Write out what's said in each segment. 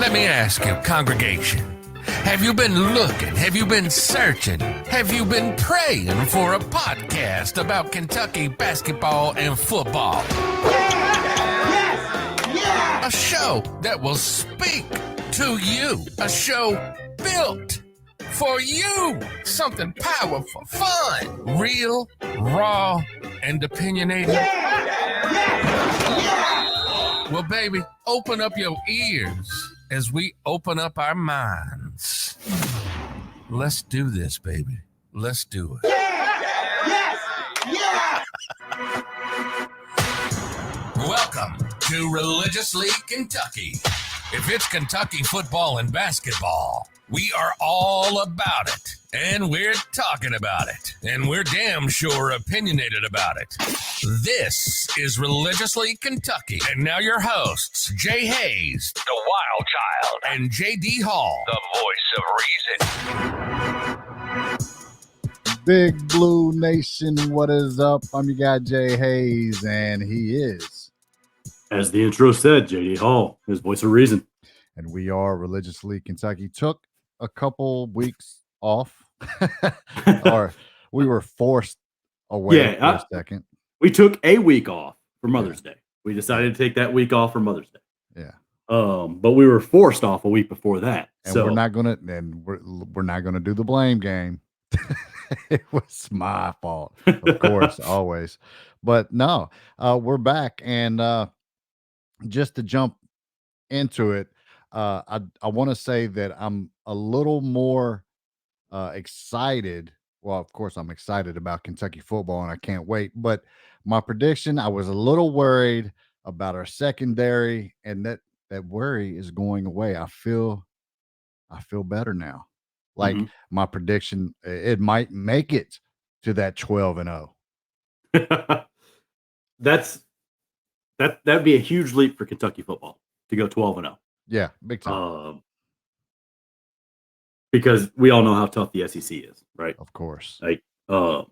Let me ask you, congregation, have you been looking? Have you been searching? Have you been praying for a podcast about Kentucky basketball and football? A show that will speak to you. A show built for you. Something powerful, fun, real, raw, and opinionated. Well, baby, open up your ears as we open up our minds. Let's do this, baby. Let's do it. Welcome to Religiously Kentucky. If it's Kentucky football and basketball, we are all about it. And we're talking about it. And we're damn sure opinionated about it. This is Religiously Kentucky. And now your hosts, Jay Hayes, the Wild Child, and J.D. Hall, the voice of reason. Big Blue Nation, what is up? I'm your guy, Jay Hayes, and he is, as the intro said, J.D. Hall, his voice of reason. And we are Religiously Kentucky. Took a couple weeks off, or we were forced away for a second. We took a week off for Mother's Day. We decided to take that week off for Mother's Day. Yeah. But we were forced off a week before that. And we're not gonna do the blame game. It was my fault, of course, always. But no, we're back, and just to jump into it, I want to say that I'm a little more excited. Well, of course, I'm excited about Kentucky football, and I can't wait. But my prediction, I was a little worried about our secondary, and that worry is going away. I feel better now. Like my prediction, it might make it to that 12-0. That'd be a huge leap for Kentucky football to go 12-0. Yeah, big time. Because we all know how tough the SEC is, right? Of course. Like, I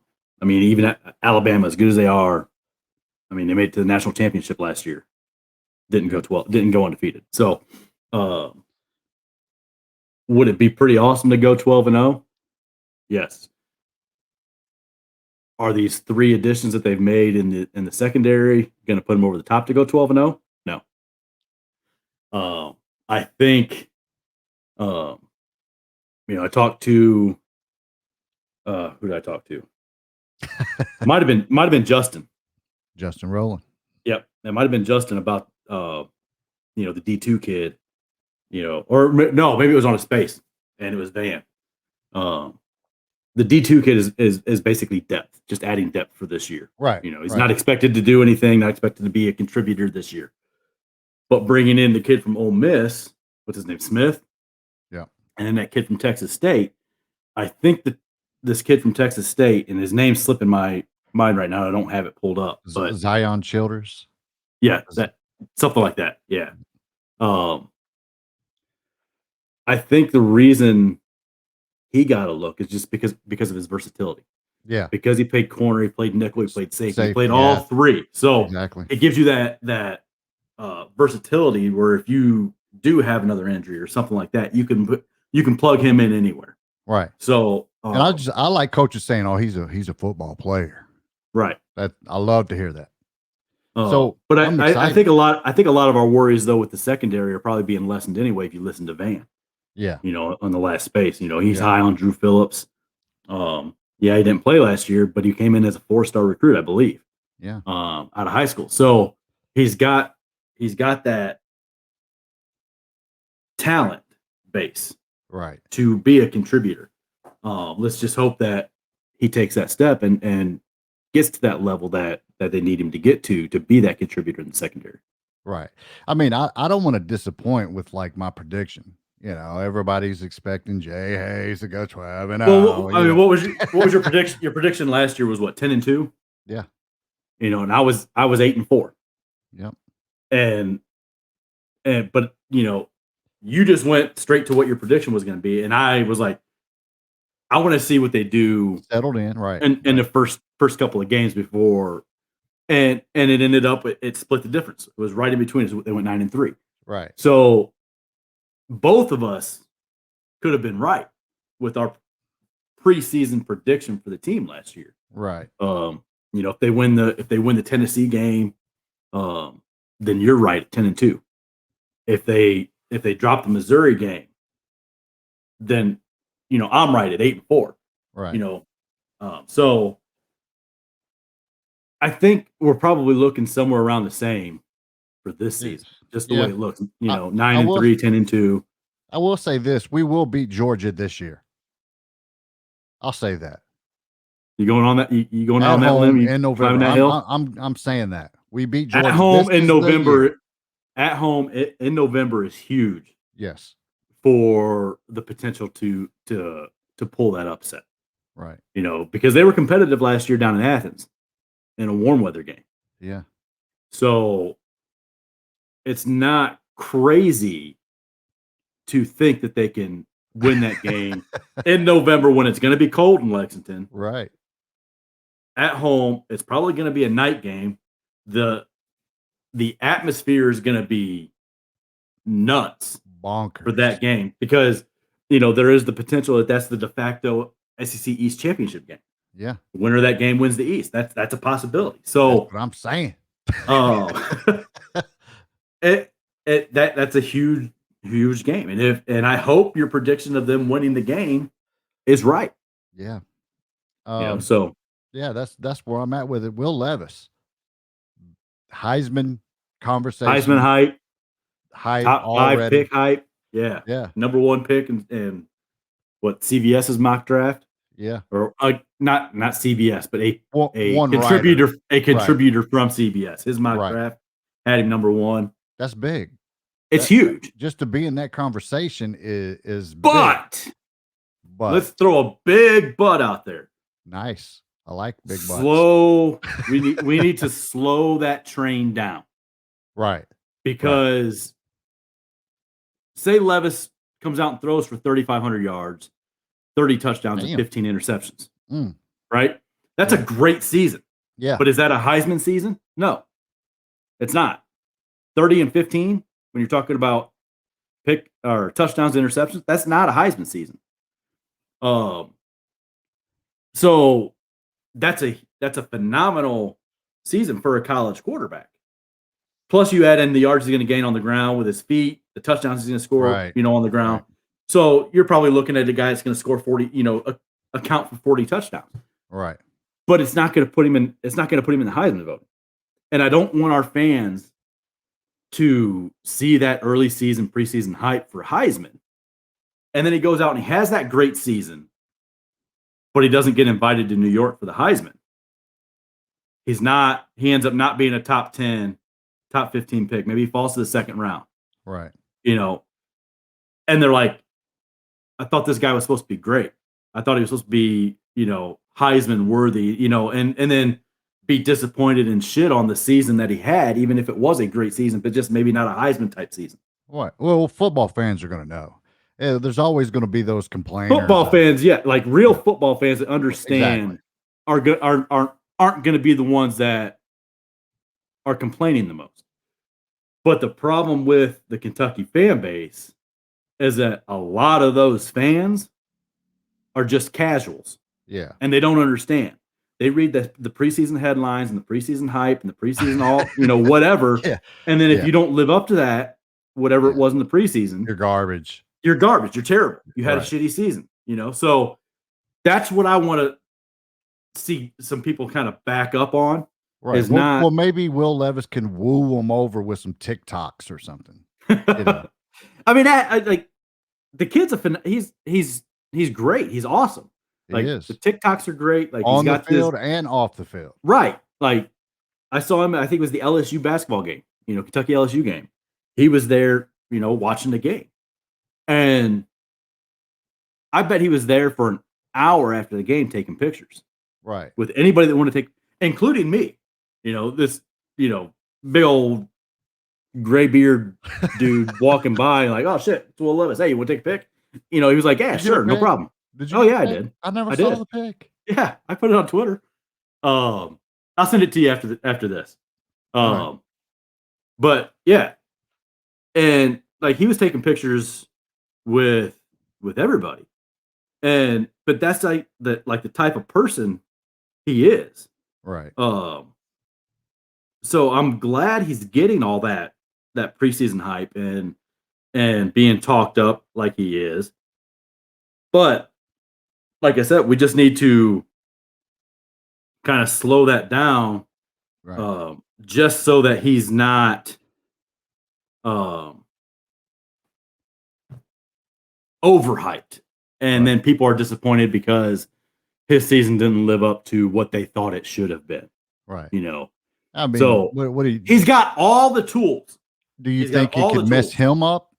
mean, even Alabama, as good as they are, I mean, they made it to the national championship last year. Didn't go undefeated. So, would it be pretty awesome to go 12-0? Yes. Are these three additions that they've made in the secondary going to put them over the top to go 12-0? No. I think, I talked to, who did I talk to? might have been Justin. Justin Rowland. Yep. It might have been Justin about, the D2 kid, or no, maybe it was on a space and it was Van. The D2 kid is basically depth, just adding depth for this year. Right. He's not expected to do anything, not expected to be a contributor this year. But bringing in the kid from Ole Miss, what's his name, Smith? Yeah. And then that kid from Texas State, I think that this kid from Texas State, and his name's slipping my mind right now, I don't have it pulled up. But Zion Childers? Yeah, something like that. Yeah. I think the reason he got a look is just because of his versatility. Yeah. Because he played corner, he played nickel, he played safety, he played all three. So exactly. It gives you that versatility where if you do have another injury or something like that, you can plug him in anywhere. Right. So and I like coaches saying, "Oh, he's a football player." Right. That I love to hear that. But I think a lot of our worries though with the secondary are probably being lessened anyway if you listen to Van. Yeah. On the last space, he's high on Drew Phillips. He didn't play last year, but he came in as a 4-star recruit, I believe. Yeah. Out of high school. So he's got that talent base. Right. To be a contributor. Let's just hope that he takes that step and gets to that level that they need him to get to be that contributor in the secondary. Right. I mean, I don't want to disappoint with like my prediction. Everybody's expecting Jay Hayes to go 12-0. Well, what was your prediction? Your prediction last year was what, 10-2? Yeah. And I was 8-4. Yep. But you just went straight to what your prediction was going to be, and I was like, I want to see what they do. Settled in, right? In the first couple of games before, and it ended up it split the difference. It was right in between. They went 9-3. Right. So both of us could have been right with our preseason prediction for the team last year. Right. If they win the Tennessee game, then you're right at 10-2. If they drop the Missouri game, then I'm right at 8-4. Right. So I think we're probably looking somewhere around the same for this season, just the way it looks. 9-3, 10-2. I will say this: we will beat Georgia this year. I'll say that. You going on that? You going At on that home limb? in November. I'm saying that we beat Georgia at home this in is the November. year. At home in November is huge. Yes. For the potential to pull that upset. Right. Because they were competitive last year down in Athens in a warm weather game. Yeah. So it's not crazy to think that they can win that game in November when it's going to be cold in Lexington. Right. At home, it's probably going to be a night game. The atmosphere is going to be nuts. Bonkers for that game because there is the potential that that's the de facto SEC East championship game. Yeah, the winner of that game wins the East. That's a possibility. So that's what I'm saying. That's a huge game, and I hope your prediction of them winning the game is right. Yeah. So yeah, that's where I'm at with it. Will Levis, Heisman conversation, Heisman hype. Top already. 5 pick hype. Yeah. Yeah. Number 1 pick and what CBS's mock draft. Yeah. Or not CBS, but a contributor from CBS. His mock draft had him number 1. That's big. It's huge. Just to be in that conversation is but big. Let's throw a big but out there. Nice. I like big butts. Slow. we need to slow that train down. Right. Because say Levis comes out and throws for 3,500 yards, 30 touchdowns, and 15 interceptions. Right? That's a great season. Yeah. But is that a Heisman season? No, it's not. 30 and 15, when you're talking about pick or touchdowns, interceptions, that's not a Heisman season. So that's a phenomenal season for a college quarterback. Plus, you add in the yards he's going to gain on the ground with his feet, the touchdowns he's going to score, on the ground. Right. So you're probably looking at a guy that's going to score 40, account for 40 touchdowns. Right. But it's not going to put him in. It's not going to put him in the Heisman vote. And I don't want our fans to see that early season, preseason hype for Heisman, and then he goes out and he has that great season, but he doesn't get invited to New York for the Heisman. He ends up not being a top 10, top 15 pick. Maybe he falls to the second round. Right. And they're like, I thought this guy was supposed to be great. I thought he was supposed to be, Heisman worthy, and then be disappointed and shit on the season that he had, even if it was a great season, but just maybe not a Heisman type season. Right. Well, football fans are going to know. Yeah, there's always going to be those complainers. Football fans, yeah, like real football fans that understand aren't going to be the ones that are complaining the most. But the problem with the Kentucky fan base is that a lot of those fans are just casuals. Yeah. And they don't understand. They read the preseason headlines and the preseason hype and the preseason whatever. Yeah. And then if you don't live up to that, whatever it was in the preseason, you're garbage. You're garbage. You're terrible. You had a shitty season, So that's what I want to see some people kind of back up on. Right. Well, maybe Will Levis can woo them over with some TikToks or something. I mean, like the kid's he's great. He's awesome. Like he is. The TikToks are great. Like on the field and off the field. Right. Like I saw him. I think it was the LSU basketball game. Kentucky LSU game. He was there. Watching the game, and I bet he was there for an hour after the game taking pictures. Right. With anybody that wanted to take, including me. This big old gray beard dude walking by, like, oh shit, it's Will Levis. Hey, you want to take a pic? He was like, yeah, sure, no problem. Did you? Oh yeah, I did. I never saw the pic. Yeah, I put it on Twitter. I'll send it to you after this. But yeah, and like he was taking pictures with everybody. But that's like the type of person he is. Right. So I'm glad he's getting all that preseason hype and being talked up like he is. But like I said, we just need to kind of slow that down, Right. just so that he's not overhyped, and then people are disappointed because his season didn't live up to what they thought it should have been. Right. I mean, so what do you? He's got all the tools. Do you think it could mess him up?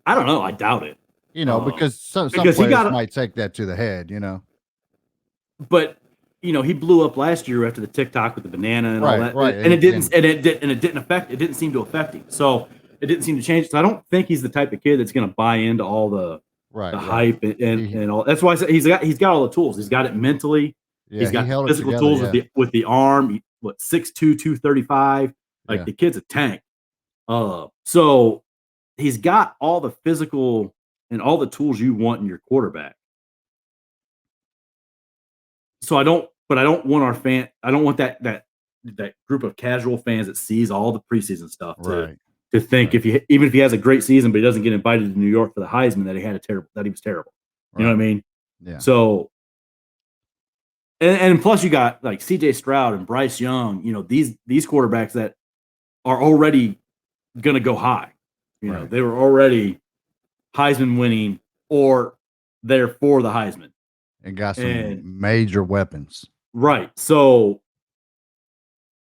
I don't know. I doubt it. Because some players might take that to the head. But he blew up last year after the TikTok with the banana and all that, right? And it didn't seem to affect him. So it didn't seem to change. So I don't think he's the type of kid that's going to buy into all the hype and all. That's why I said he's got all the tools. He's got it mentally. Yeah, he's got physical tools with the arm. 6'2", 235. Like the kid's a tank. So he's got all the physical and all the tools you want in your quarterback. So I don't want I don't want that group of casual fans that sees all the preseason stuff to think even if he has a great season but he doesn't get invited to New York for the Heisman that he was terrible. You know what I mean? Yeah. So and plus you got like CJ Stroud and Bryce Young, these quarterbacks that are already gonna go high. They were already Heisman winning or they're for the Heisman. And got some major weapons. Right. So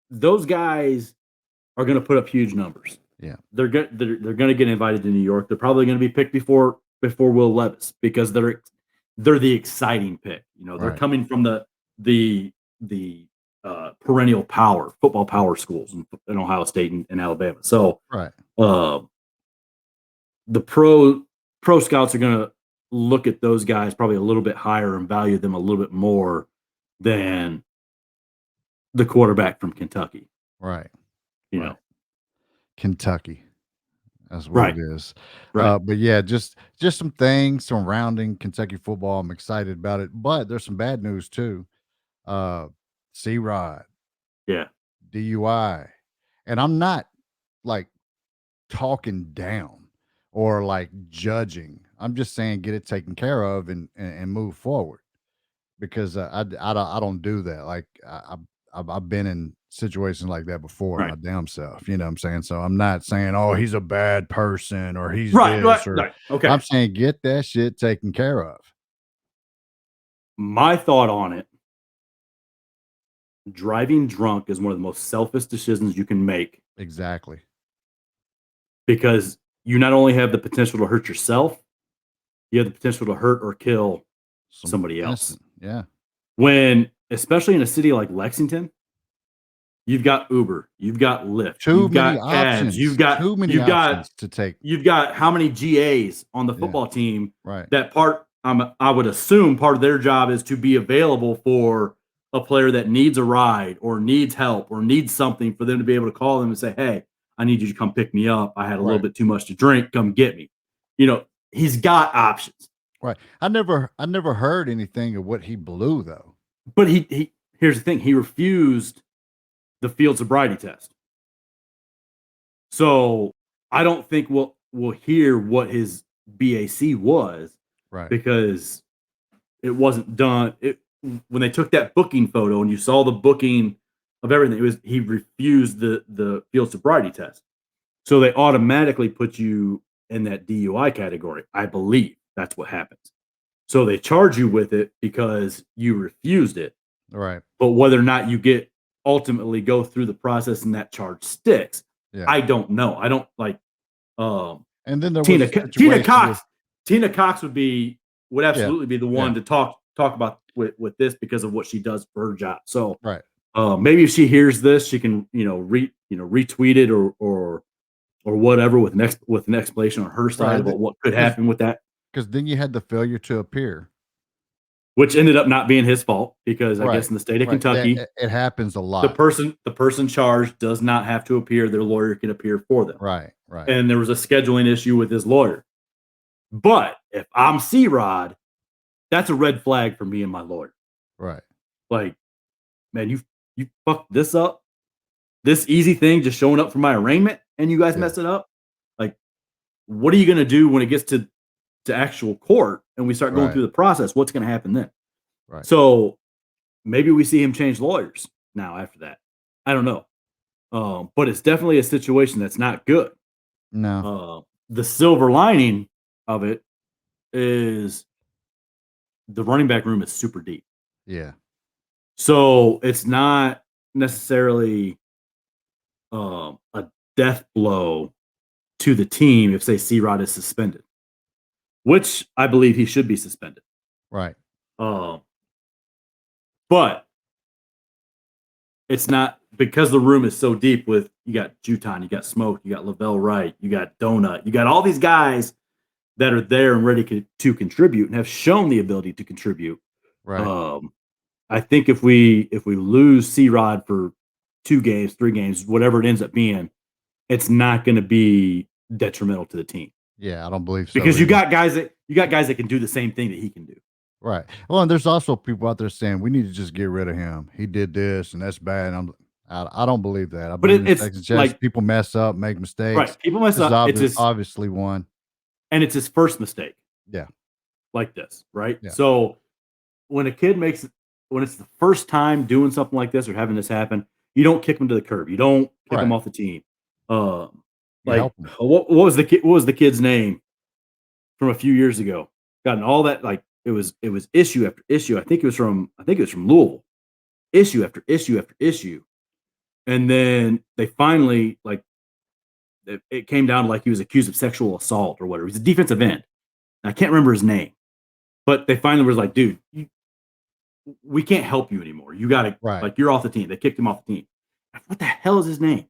those guys are going to put up huge numbers. Yeah. They're going to get invited to New York. They're probably going to be picked before Will Levis because they're the exciting pick. They're coming from the perennial football power schools in Ohio State and Alabama. So the pro scouts are going to look at those guys probably a little bit higher and value them a little bit more than the quarterback from Kentucky. Right. Kentucky. That's what it is. Right. But yeah, just some things surrounding Kentucky football. I'm excited about it. But there's some bad news too. C-Rod. Yeah. DUI. And I'm not like talking down or like judging. I'm just saying get it taken care of and move forward because I don't do that. Like I've been in situations like that before my damn self. You know what I'm saying? So I'm not saying, oh, he's a bad person or he's this or okay. I'm saying get that shit taken care of. My thought on it, driving drunk is one of the most selfish decisions you can make. Exactly. Because you not only have the potential to hurt yourself, you have the potential to hurt or kill somebody else. Yeah. Especially in a city like Lexington, you've got Uber, you've got Lyft, you've got cabs, you've got options to take. You've got how many GAs on the football team? Right. That I would assume part of their job is to be available for a player that needs a ride or needs help or needs something for them to be able to call them and say, hey, I need you to come pick me up. I had a little bit too much to drink. Come get me. He's got options. Right. I never heard anything of what he blew though. But he here's the thing. He refused the field sobriety test. So I don't think we'll hear what his BAC was. Right. Because it wasn't done. When they took that booking photo and you saw the booking of everything, he refused the field sobriety test. So they automatically put you in that DUI category. I believe that's what happens. So they charge you with it because you refused it. Right. But whether or not you ultimately go through the process and that charge sticks, I don't know. I don't like. And then there Tina Cox. Tina Cox would absolutely be the one to talk about with this because of what she does for her job. So maybe if she hears this, she can retweet it or whatever with an explanation on her side about what could happen with that. Because then you had the failure to appear, which ended up not being his fault because I guess in the state of Kentucky, it happens a lot. The person charged does not have to appear; their lawyer can appear for them. Right, Right. And there was a scheduling issue with his lawyer. But if I'm C-Rod, that's a red flag for me and my lawyer. Right. Like, man, you fucked this up. This easy thing just showing up for my arraignment and you guys mess it up. Like, what are you going to do when it gets to actual court and we start going through the process? What's going to happen then? Right. So maybe we see him change lawyers now after that. I don't know. But it's definitely a situation that's not good. No. The silver lining of it is the running back room is super deep. Yeah. So it's not necessarily a death blow to the team if, say, C-Rod is suspended, which I believe he should be suspended. Right. But it's not, because the room is so deep with, you got Juton, you got Smoke, you got Lavelle Wright, you got Donut, you got all these guys that are there and ready to contribute and have shown the ability to contribute. Right. I think if we lose C-Rod for 2 games, 3 games, whatever it ends up being, it's not going to be detrimental to the team. Yeah, I don't believe so. Because you got guys that can do the same thing that he can do. Right. Well, and there's also people out there saying we need to just get rid of him. He did this, and that's bad. And I don't believe that. I believe it's second chance. like, People mess up, make mistakes. Right. People mess This up. is obviously one. And it's his first mistake. Yeah. Like this, right? Yeah. So when a kid when it's the first time doing something like this or having this happen, you don't kick him to the curb. You don't kick him off the team. Like, what was the kid's name from a few years ago? Gotten all that, like, it was issue after issue. I think it was from Louisville. Issue after issue after issue. And then they finally, like, it came down to, like, he was accused of sexual assault or whatever. He's a defensive end. I can't remember his name. But they finally was like, dude, we can't help you anymore. You got to, like, you're off the team. They kicked him off the team. What the hell is his name?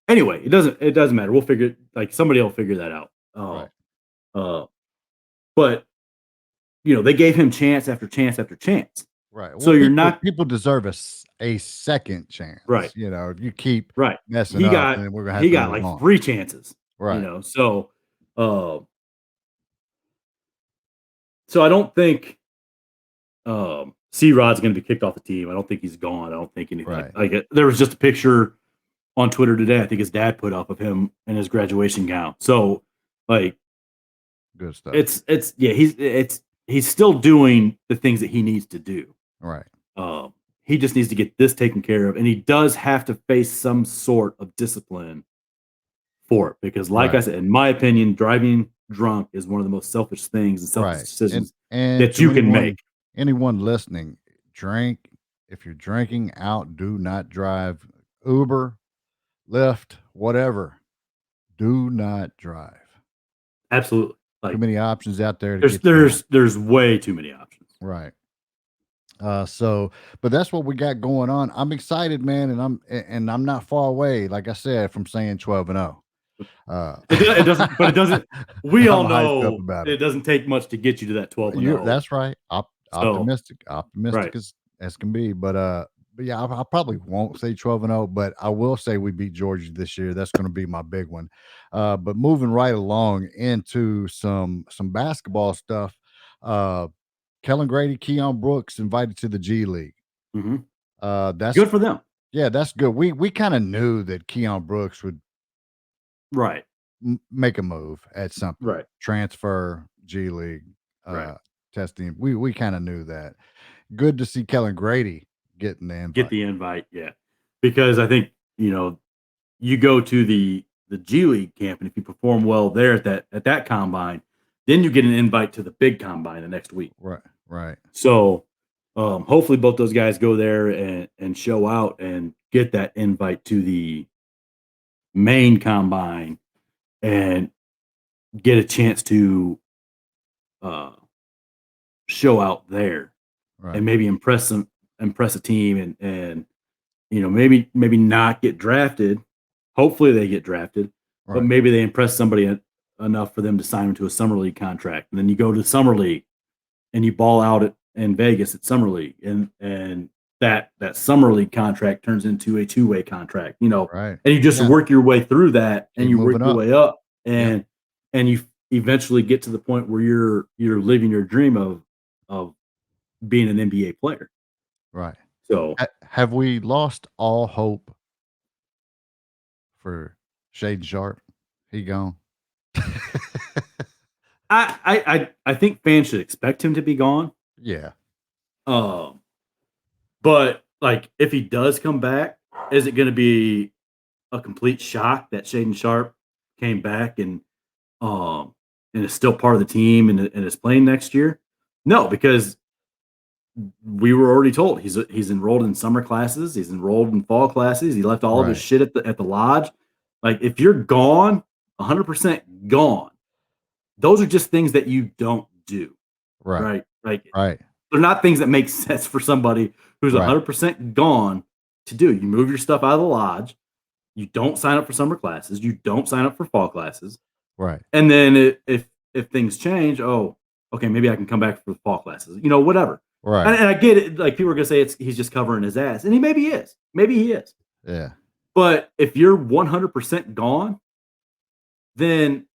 Anyway, it doesn't matter. We'll figure, like, somebody will figure that out. But they gave him chance after chance after chance. Right. Well, so people deserve a second chance. Right. If you keep messing he up, got, then we're gonna have he to got move like on. 3 chances. Right. So I don't think C-Rod's going to be kicked off the team. I don't think he's gone. I don't think anything. Right. Like, there was just a picture on Twitter today, I think his dad put up, of him in his graduation gown. So, like, good stuff. He's still doing the things that he needs to do. Right. He just needs to get this taken care of, and he does have to face some sort of discipline for it, because, like I said, in my opinion, driving drunk is one of the most selfish things and selfish decisions that you can make. Anyone listening, drink. If you're drinking out, do not drive. Uber, Lyft, whatever. Do not drive. Absolutely. Like, too many options out there. There's way too many options. Right. But that's what we got going on. I'm excited, man, and I'm not far away, like I said, from saying 12-0. It doesn't. We all know about it doesn't take much to get you to that 12-0. That's right. Optimistic as can be. But yeah, I probably won't say 12-0, but I will say we beat Georgia this year. That's going to be my big one. But moving right along into some basketball stuff. Kellen Grady, Keon Brooks invited to the G League. Mm-hmm. That's good for them. Yeah, that's good. We kind of knew that Keon Brooks would make a move at something. Right. Transfer, G League, testing. We kind of knew that. Good to see Kellen Grady getting the invite. Get the invite, yeah. Because I think, you go to the G League camp, and if you perform well there at that combine, then you get an invite to the big combine the next week. Right. So hopefully both those guys go there and show out and get that invite to the main combine and get a chance to show out there and maybe impress a team and maybe not get drafted. Hopefully they get drafted, but maybe they impress somebody enough for them to sign them to a summer league contract. And then you go to the summer league and you ball out in Vegas at summer league. And that that summer league contract turns into a 2-way contract, Right. and you just Yeah. work your way through that, and Keep you work moving your up. way up, and you eventually get to the point where you're living your dream of being an NBA player. Right. So Have we lost all hope for Shaden Sharp? He gone. I think fans should expect him to be gone. Yeah. But like if he does come back, is it going to be a complete shock that Shaden Sharp came back and is still part of the team and is playing next year? No, because we were already told he's enrolled in summer classes, he's enrolled in fall classes, he left all of his Right. shit at the lodge. Like if you're gone, 100% gone, those are just things that you don't do, Right. right? Like Right. they're not things that make sense for somebody who's Right. 100% gone to do. You move your stuff out of the lodge, you don't sign up for summer classes, you don't sign up for fall classes, Right. and then if things change, oh, okay, maybe I can come back for the fall classes, whatever. Right. And I get it. Like people are gonna say he's just covering his ass, and he maybe is, maybe he is. Yeah. But if you're 100% gone, then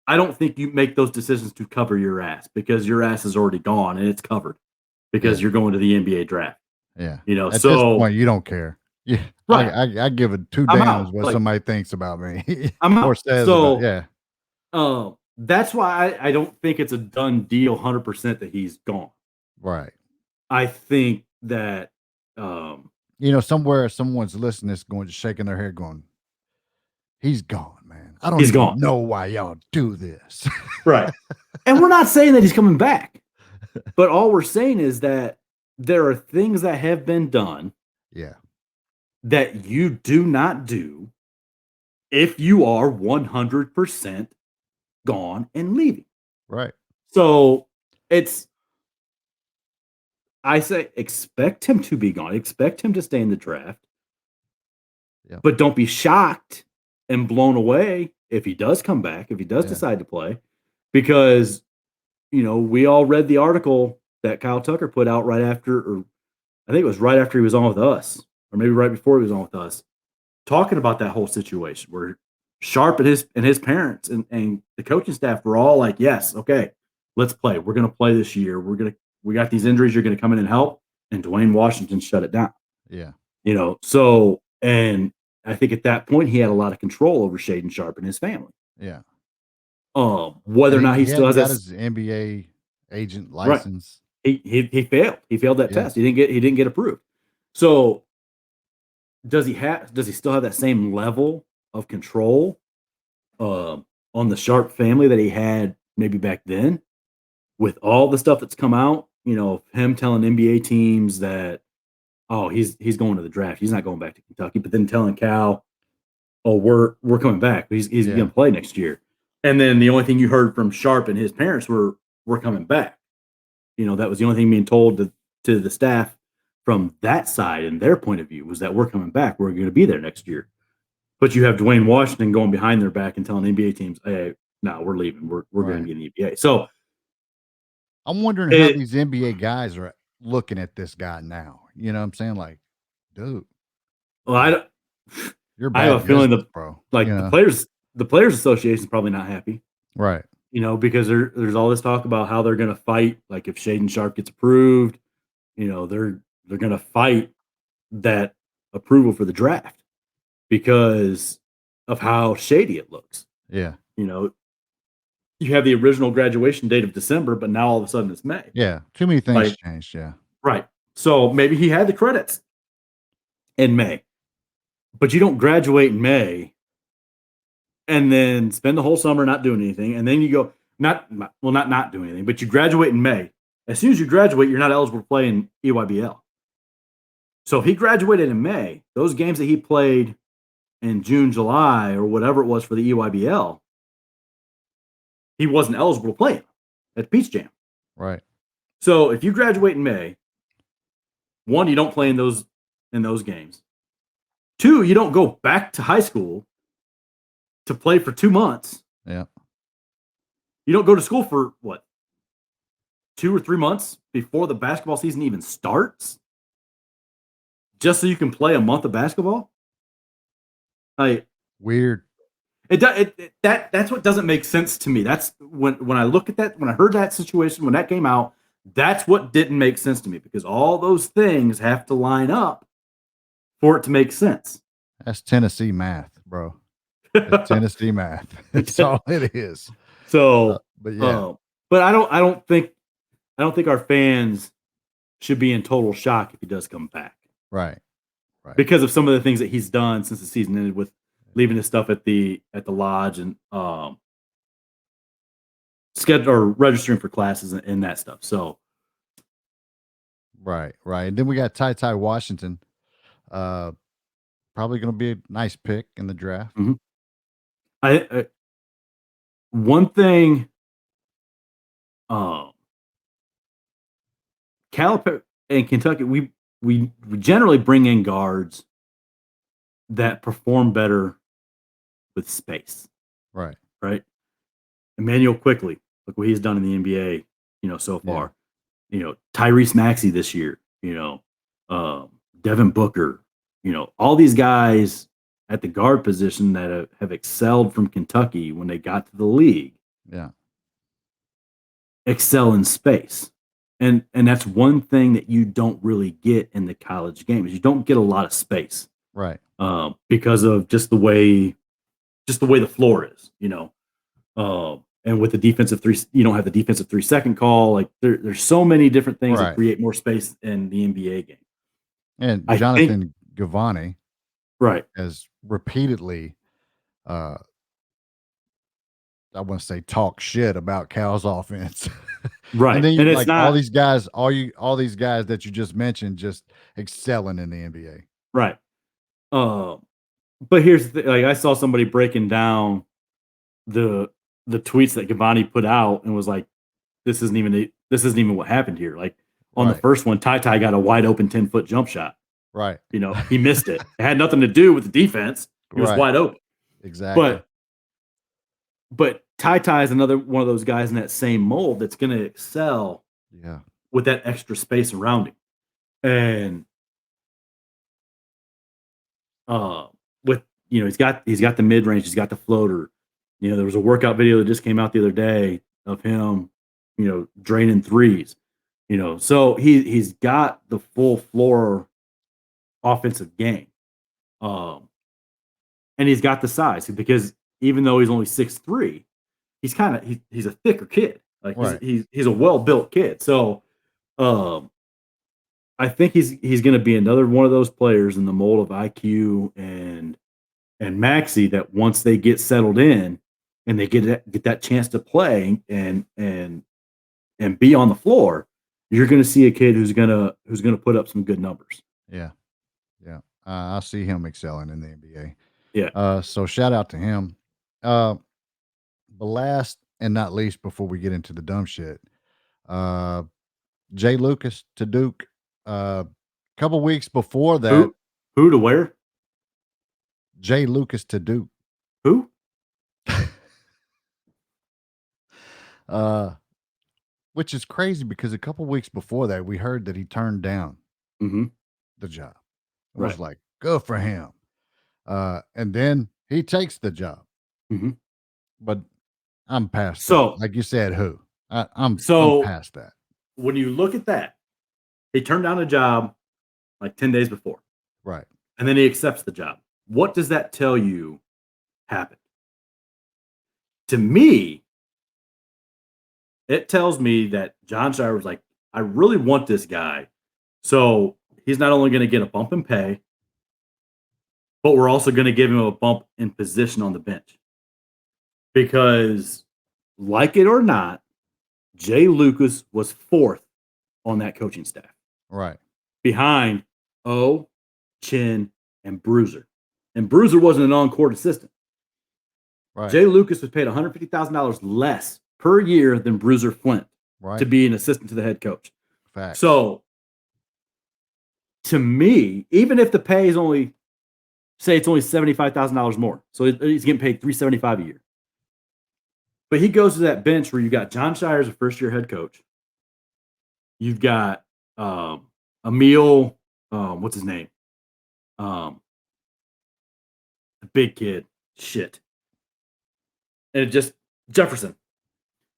I don't think you make those decisions to cover your ass because your ass is already gone and it's covered because Yeah. you're going to the NBA draft. Yeah. At this So point, you don't care. Yeah. right, I give it two I'm downs out. what Like somebody thinks about me I'm or out. says about. So Yeah. that's why I don't think it's a done deal 100% that he's gone. Right. I think that Somewhere someone's listening, is going shaking their head, going, "He's gone, man. I don't he's even gone. know why y'all do this." Right. And we're not saying that he's coming back, but all we're saying is that there are things that have been done Yeah. that you do not do if you are 100% gone and leaving. Right. So I say expect him to be gone, expect him to stay in the draft, Yeah. but don't be shocked and blown away if he does come back, if he does decide to play, because we all read the article that Kyle Tucker put out right after, or I think it was right after he was on with us, or maybe right before he was on with us, talking about that whole situation where Sharp and his parents and the coaching staff were all like, yes, okay, let's play. We're gonna play this year. We got these injuries, you're gonna come in and help. And Dwayne Washington shut it down. Yeah. So and I think at that point he had a lot of control over Shaden Sharp and his family. Yeah. Whether or And not he still hadn't has got his NBA agent right. license. He failed. He failed that test. He didn't get approved. So does he still have that same level of control on the Sharp family that he had maybe back then, with all the stuff that's come out? Him telling NBA teams that, oh, he's going to the draft, he's not going back to Kentucky, but then telling Cal, oh, we're coming back, he's going to play next year. And then the only thing you heard from Sharp and his parents were, we're coming back. That was the only thing being told to the staff from that side and their point of view, was that we're coming back, we're going to be there next year. But you have Dwayne Washington going behind their back and telling NBA teams, hey, no, we're leaving, we're going to be in the NBA. So I'm wondering how these NBA guys are looking at this guy now. You know what I'm saying? Like, dude, well, you're I bad have a feeling business, bro. The players association is probably not happy, Right. Because there's all this talk about how they're going to fight. Like if Shaden Sharp gets approved, they're going to fight that approval for the draft because of how shady it looks. Yeah. You have the original graduation date of December, but now all of a sudden it's May. Yeah. Too many things changed. Yeah. Right. So maybe he had the credits in May, but you don't graduate in May and then spend the whole summer not doing anything. And then you go not doing anything, but you graduate in May. As soon as you graduate, you're not eligible to play in EYBL. So if he graduated in May, those games that he played in June, July, or whatever it was for the EYBL, he wasn't eligible to play at Peach Jam. Right. So if you graduate in May, one, you don't play in those games. Two, you don't go back to high school to play for 2 months. Yeah. You don't go to school for what? 2 or 3 months before the basketball season even starts. just so you can play a month of basketball. Like Weird. That's what doesn't make sense to me. That's when I look at that, when I heard that situation, when that came out, that's what didn't make sense to me, because all those things have to line up for it to make sense. That's Tennessee math, bro. It's Tennessee math. That's all it is. So, but yeah, but I don't think our fans should be in total shock if he does come back. Right. Because of some of the things that he's done since the season ended, with leaving his stuff at the lodge and schedule or registering for classes and that stuff. So right. And then we got Ty Washington. Probably going to be a nice pick in the draft. Mm-hmm. I one thing, Calipari in Kentucky, we generally bring in guards that perform better with space. Right. Emmanuel Quickly, look what he's done in the NBA, so far. Tyrese Maxey this year, Devin Booker, all these guys at the guard position that have excelled from Kentucky when they got to the league. Yeah. Excel in space. And that's one thing that you don't really get in the college game, is you don't get a lot of space. Right. Because of just the way the floor is, and with the defensive three, you don't have the defensive 3-second call. Like there's so many different things that create more space in the NBA game. And Jonathan Givani, has repeatedly, I want to say, talk shit about Cal's offense. Right. And then it's like not, all these guys that you just mentioned, just excelling in the NBA. Right. But here's the thing, like I saw somebody breaking down the tweets that Givani put out and was like, this isn't even what happened here. Like on the first one, Ty got a wide open 10-foot jump shot. Right. He missed it. It had nothing to do with the defense. He was wide open. Exactly. But Ty is another one of those guys in that same mold that's going to excel with that extra space around him. And with he's got the mid range, he's got the floater. There was a workout video that just came out the other day of him, draining threes. So he's got the full floor offensive game. And he's got the size, because even though he's only 6'3", he's a thicker kid. Like he's a well-built kid. So I think he's going to be another one of those players in the mold of IQ and Maxey, that once they get settled in and they get that chance to play and be on the floor, you're going to see a kid who's going to put up some good numbers. Yeah. I see him excelling in the NBA. Yeah. So shout out to him. But last and not least, before we get into the dumb shit, Jay Lucas to Duke. Couple weeks before that, who to where? Jay Lucas to Duke. Who? Which is crazy, because a couple weeks before that, we heard that he turned down the job. It was like, good for him. And then he takes the job. But I'm past that. Like you said, who? I'm past that. When you look at that, he turned down a job like 10 days before. Right. And then he accepts the job. What does that tell you happened? To me, it tells me that Jon Scheyer was like, I really want this guy. So he's not only going to get a bump in pay, but we're also going to give him a bump in position on the bench. Because, like it or not, Jay Lucas was fourth on that coaching staff. Right. Behind O, Chin, and Bruiser. And Bruiser wasn't an on-court assistant. Right. Jay Lucas was paid $150,000 less per year than Bruiser Flint to be an assistant to the head coach. Fact. So, to me, even if the pay is only, say it's only $75,000 more, so he's getting paid $375,000 a year. But he goes to that bench where you got Jon Scheyer as a first-year head coach. You've got Emil, what's his name? The big kid, shit. And it just Jefferson,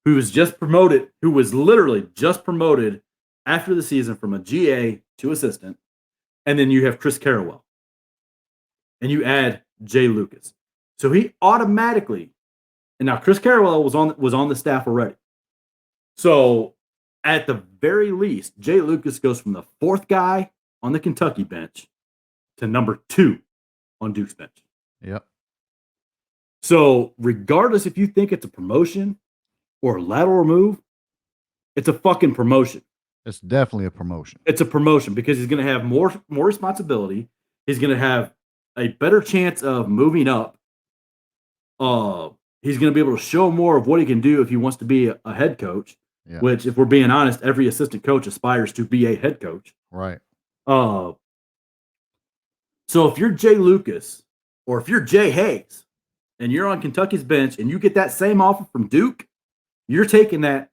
who was literally just promoted after the season from a GA to assistant, and then you have Chris Carrawell, and you add Jay Lucas. So he automatically, and now Chris Carrawell was on the staff already. So at the very least, Jay Lucas goes from the fourth guy on the Kentucky bench to number 2 on Duke's bench. Yep. So regardless if you think it's a promotion or a lateral move, it's a fucking promotion. It's definitely a promotion. It's a promotion because he's going to have more responsibility. He's going to have a better chance of moving up. He's going to be able to show more of what he can do if he wants to be a head coach, which, if we're being honest, every assistant coach aspires to be a head coach. Right. So if you're Jay Lucas or if you're Jay Hayes and you're on Kentucky's bench and you get that same offer from Duke, you're taking that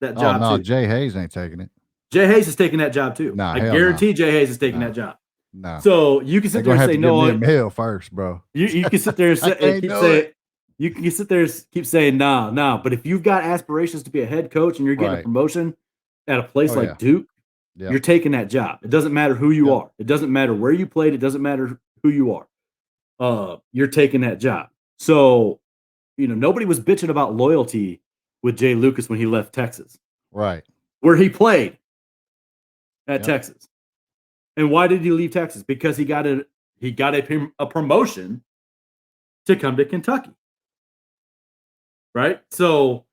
job no, too. Jay Hayes ain't taking it. Jay Hayes is taking that job too. Nah, I guarantee Jay Hayes is taking that job. No. So you can sit there and say no. Give me a mail first, bro. You can sit there and keep saying nah. But if you've got aspirations to be a head coach and you're getting a promotion at a place like Duke, you're taking that job. It doesn't matter who you are. It doesn't matter where you played. It doesn't matter who you are. You're taking that job. So, nobody was bitching about loyalty with Jay Lucas when he left Texas. Right. Where he played at Texas. And why did he leave Texas? Because he got a promotion to come to Kentucky. Right? So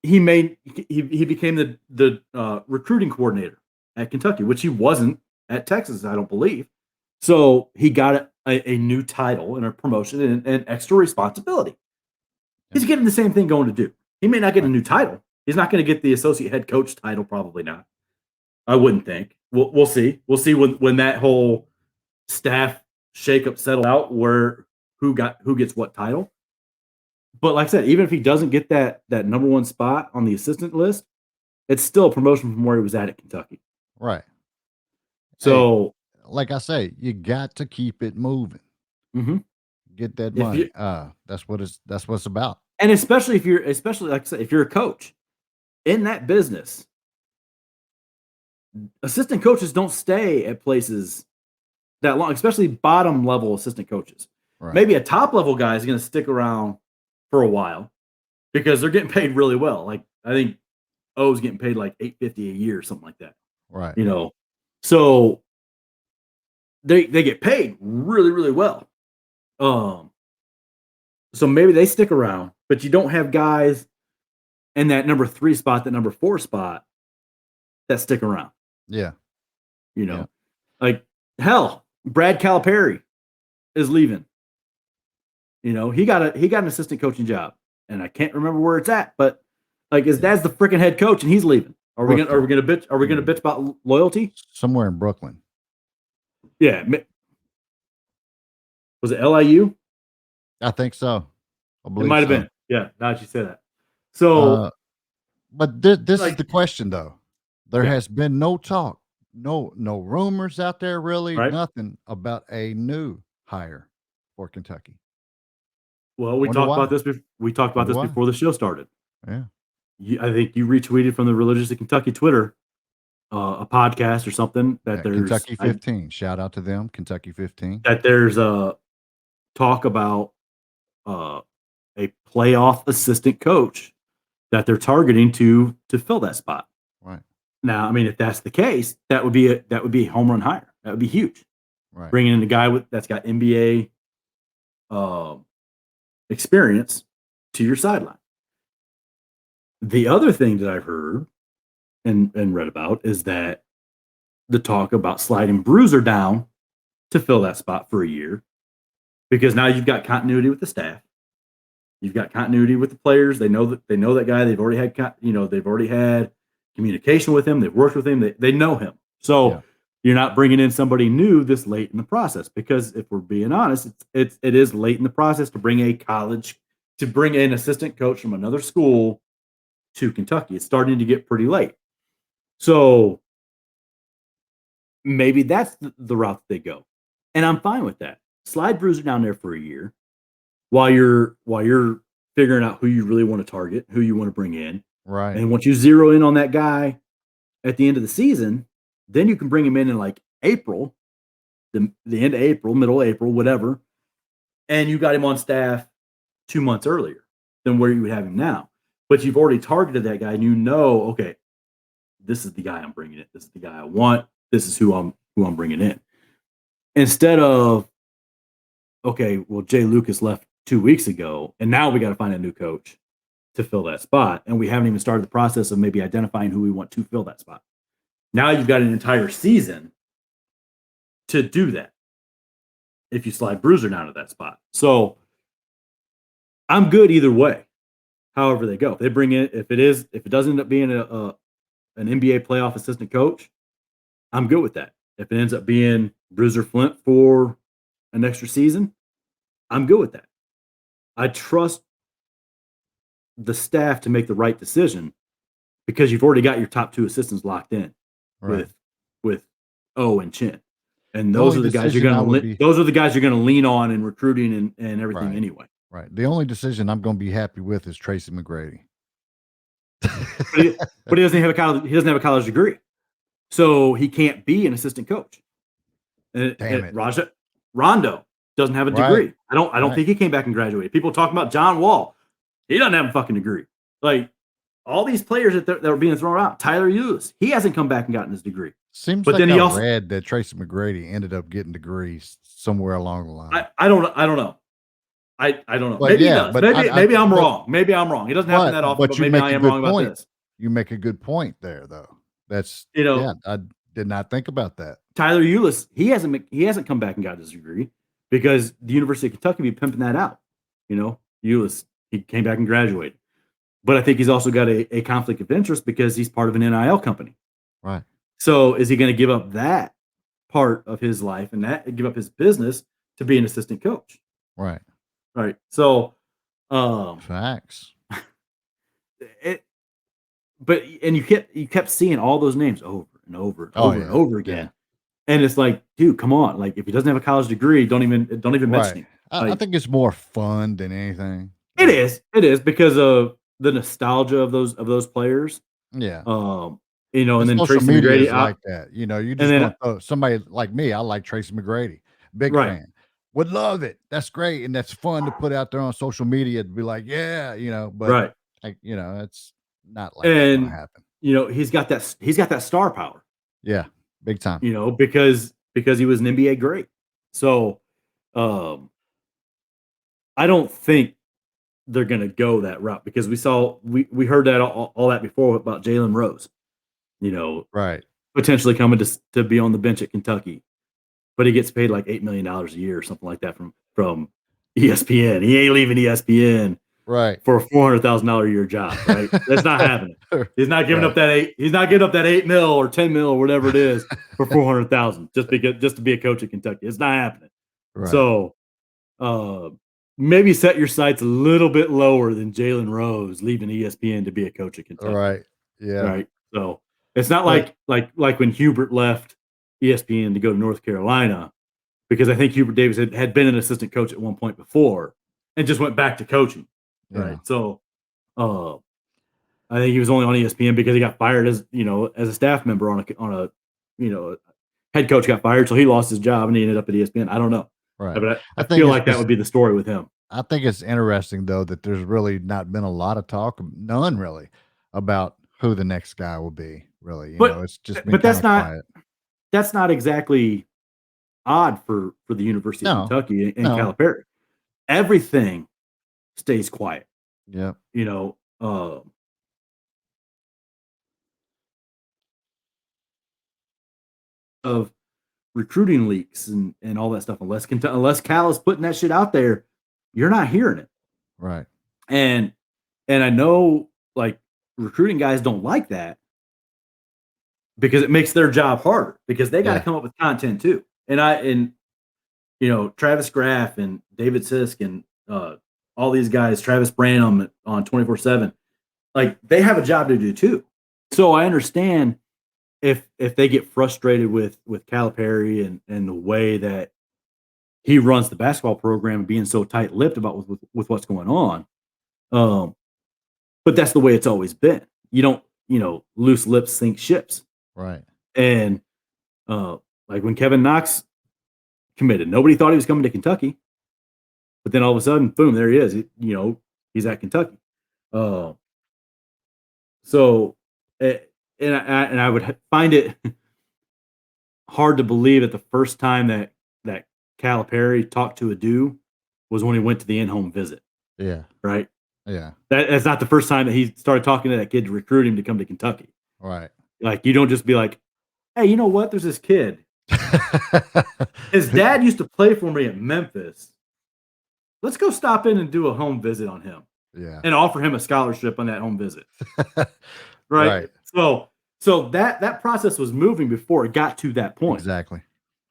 he became the recruiting coordinator at Kentucky, which he wasn't at Texas, I don't believe. So he got a new title and a promotion and extra responsibility. He's getting the same thing going to Duke. He may not get a new title. He's not going to get the associate head coach title, probably not. I wouldn't think. We'll see. We'll see when that whole staff shakeup settle out, where who gets what title. But like I said, even if he doesn't get that number 1 spot on the assistant list, it's still a promotion from where he was at Kentucky. Right. So, like I say, you got to keep it moving. Mm-hmm. Get that money. That's what it's about. And especially like I said, if you're a coach in that business, assistant coaches don't stay at places that long, especially bottom level assistant coaches. Right. Maybe a top level guy is going to stick around for a while because they're getting paid really well. Like, I think O's getting paid like $850 a year or something like that. Right. So they get paid really, really well. So maybe they stick around, but you don't have guys in that number 3 spot, that number 4 spot that stick around. Yeah. Like, hell, Brad Calipari is leaving. He got an assistant coaching job, and I can't remember where it's at, but like his dad's the freaking head coach, and he's leaving. Are we gonna bitch about loyalty? Somewhere in Brooklyn. Yeah. Was it LIU? I think so. It might have been. Yeah. Now that you say that. So, but this is the question though. There has been no talk, no rumors out there, really, nothing about a new hire for Kentucky. Well, we talked about this. We talked about this before the show started. Yeah, I think you retweeted from the Religiously Kentucky Twitter, a podcast or something that there's Kentucky 15. Shout out to them, Kentucky 15. That there's a talk about a playoff assistant coach that they're targeting to fill that spot. Right. Now, I mean, if that's the case, that would be a home run hire. That would be huge. Right. Bringing in a guy that's got NBA experience to your sideline. The other thing that I've heard and read about is that the talk about sliding Bruiser down to fill that spot for a year, because now you've got continuity with the staff. You've got continuity with the players. They know that guy. They've already had communication with him. They've worked with him. They know him. So you're not bringing in somebody new this late in the process, because if we're being honest, it is late in the process to bring an assistant coach from another school to Kentucky. It's starting to get pretty late. So maybe that's the route that they go. And I'm fine with that. Slide Bruiser down there for a year while you're figuring out who you really want to target, who you want to bring in. Right. And once you zero in on that guy at the end of the season, then you can bring him in like April, the end of April, middle of April, whatever. And you got him on staff 2 months earlier than where you would have him now. But you've already targeted that guy and you know, okay, this is the guy I'm bringing in. This is the guy I want. This is who I'm bringing in. Instead of, okay, well, Jay Lucas left 2 weeks ago, and now we got to find a new coach to fill that spot. And we haven't even started the process of maybe identifying who we want to fill that spot. Now you've got an entire season to do that if you slide Bruiser down to that spot. So I'm good either way, however they go. If they bring in, if it does end up being an NBA playoff assistant coach, I'm good with that. If it ends up being Bruiser Flint for an extra season, I'm good with that. I trust the staff to make the right decision because you've already got your top 2 assistants locked in with O and Chin. And those are the guys you're going to lean on in recruiting and everything anyway. Right. The only decision I'm going to be happy with is Tracy McGrady. but he doesn't have a college degree. So he can't be an assistant coach. Damn it. Rondo doesn't have a degree. I don't think he came back and graduated. People talk about John Wall. He doesn't have a fucking degree. Like all these players that were being thrown out. Tyler Ulis, he hasn't come back and gotten his degree. Seems but like then I read that Tracy McGrady ended up getting degrees somewhere along the line. I don't know. I don't know. But maybe he does. Maybe I'm wrong. Maybe I'm wrong. It doesn't happen that often, but maybe I am wrong about this. You make a good point there, though. That's I did not think about that. Tyler Ulis, he hasn't come back and got his degree because the University of Kentucky be pimping that out. Ulis, he came back and graduated. But I think he's also got a conflict of interest because he's part of an NIL company. Right. So is he going to give up that part of his life and give up his business to be an assistant coach? Right. Right. So facts. And you kept seeing all those names over and over and over again. Yeah. And it's like, dude, come on. Like if he doesn't have a college degree, don't even mention him. I think it's more fun than anything. It is because of the nostalgia of those players. Yeah. And then Tracy McGrady like that. You just want somebody like me. I like Tracy McGrady. Big fan. Would love it. That's great. And that's fun to put out there on social media to be like, yeah, but it's not like it's gonna happen. He's got that star power. Yeah, big time. Because he was an NBA great. So I don't think they're gonna go that route because we heard that all that before about Jalen Rose. Potentially coming to be on the bench at Kentucky. But he gets paid like $8 million a year or something like that from ESPN. He ain't leaving ESPN for a $400,000 a year job. Right? That's not happening. He's not giving up that He's not giving up that $8 million or $10 million or whatever it is for $400,000 just to be a coach at Kentucky. It's not happening. Right. So maybe set your sights a little bit lower than Jalen Rose leaving ESPN to be a coach at Kentucky. Right. Yeah. Right. So it's not like when Hubert left ESPN to go to North Carolina, because I think Hubert Davis had been an assistant coach at one point before and just went back to coaching. Yeah. Right. So I think he was only on ESPN because he got fired as a staff member on a head coach got fired. So he lost his job and he ended up at ESPN. I don't know. Right. But I feel like that would be the story with him. I think it's interesting though, that there's really not been a lot of talk, none really, about who the next guy will be really, it's just been quiet. That's not exactly odd for the University of Kentucky and Calipari. Everything stays quiet. Yeah. Of recruiting leaks and all that stuff. Unless Cal is putting that shit out there, you're not hearing it. Right. And I know like recruiting guys don't like that because it makes their job harder because they got to come up with content too. And Travis Graff and David Sisk and all these guys, Travis Branham on 24/7, like they have a job to do too. So I understand if they get frustrated with Calipari and the way that he runs the basketball program and being so tight-lipped about with what's going on. But that's the way it's always been. You don't, loose lips sink ships. Right. And like when Kevin Knox committed, nobody thought he was coming to Kentucky, but then all of a sudden, boom, there he is. He's at Kentucky. So, and I would find it hard to believe that the first time that Calipari talked to Adu was when he went to the in-home visit. Yeah. Right. Yeah. That's not the first time that he started talking to that kid to recruit him to come to Kentucky. Right. Like, you don't just be like, hey, you know what? There's this kid. His dad used to play for me at Memphis. Let's go stop in and do a home visit on him. Yeah. And offer him a scholarship on that home visit. Right. So that process was moving before it got to that point. Exactly.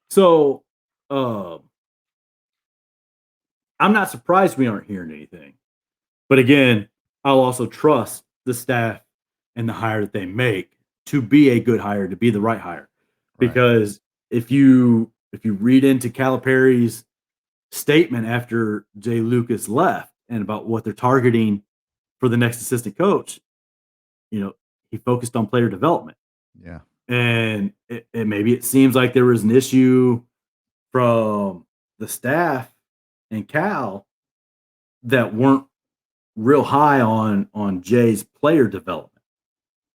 So I'm not surprised we aren't hearing anything. But again, I'll also trust the staff and the hire that they make to be a good hire, to be the right hire. Right. Because if you read into Calipari's statement after Jay Lucas left and about what they're targeting for the next assistant coach, he focused on player development. Yeah. And maybe it seems like there was an issue from the staff and Cal that weren't real high on Jay's player development